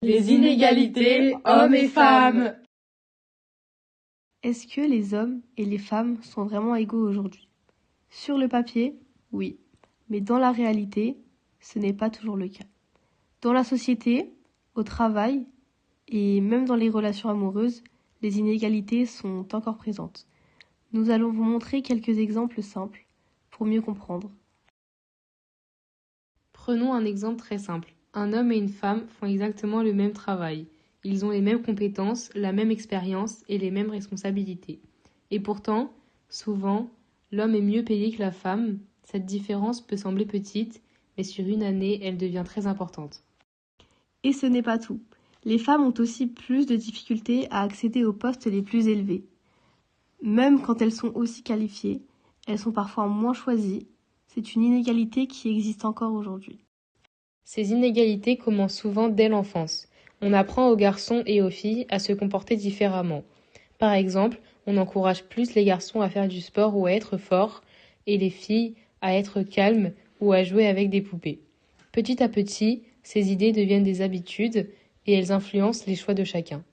Les inégalités hommes et femmes. Est-ce que les hommes et les femmes sont vraiment égaux aujourd'hui? Sur le papier, oui, mais dans la réalité, ce n'est pas toujours le cas. Dans la société, au travail et même dans les relations amoureuses, les inégalités sont encore présentes. Nous allons vous montrer quelques exemples simples pour mieux comprendre. Prenons un exemple très simple. Un homme et une femme font exactement le même travail. Ils ont les mêmes compétences, la même expérience et les mêmes responsabilités. Et pourtant, souvent, l'homme est mieux payé que la femme. Cette différence peut sembler petite, mais sur une année, elle devient très importante. Et ce n'est pas tout. Les femmes ont aussi plus de difficultés à accéder aux postes les plus élevés. Même quand elles sont aussi qualifiées, elles sont parfois moins choisies. C'est une inégalité qui existe encore aujourd'hui. Ces inégalités commencent souvent dès l'enfance. On apprend aux garçons et aux filles à se comporter différemment. Par exemple, on encourage plus les garçons à faire du sport ou à être forts, et les filles à être calmes ou à jouer avec des poupées. Petit à petit, ces idées deviennent des habitudes et elles influencent les choix de chacun.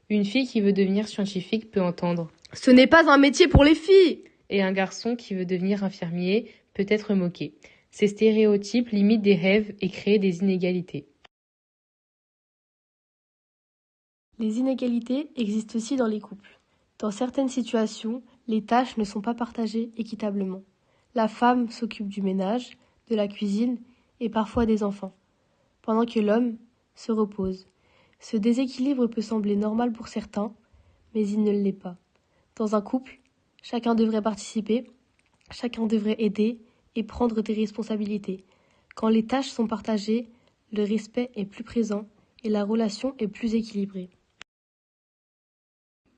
Une fille qui veut devenir scientifique peut entendre « Ce n'est pas un métier pour les filles !» et un garçon qui veut devenir infirmier peut être moqué. Ces stéréotypes limitent des rêves et créent des inégalités. Les inégalités existent aussi dans les couples. Dans certaines situations, les tâches ne sont pas partagées équitablement. La femme s'occupe du ménage, de la cuisine et parfois des enfants, pendant que l'homme se repose. Ce déséquilibre peut sembler normal pour certains, mais il ne l'est pas. Dans un couple, chacun devrait participer, chacun devrait aider et prendre des responsabilités. Quand les tâches sont partagées, le respect est plus présent et la relation est plus équilibrée.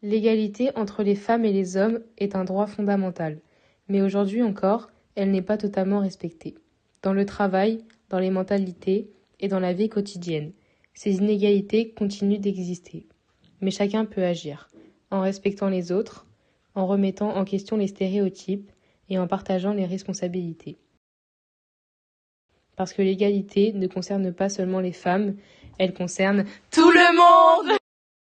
L'égalité entre les femmes et les hommes est un droit fondamental, mais aujourd'hui encore, elle n'est pas totalement respectée. Dans le travail, dans les mentalités et dans la vie quotidienne, ces inégalités continuent d'exister. Mais chacun peut agir, en respectant les autres, en remettant en question les stéréotypes et en partageant les responsabilités. Parce que l'égalité ne concerne pas seulement les femmes, elle concerne tout le monde!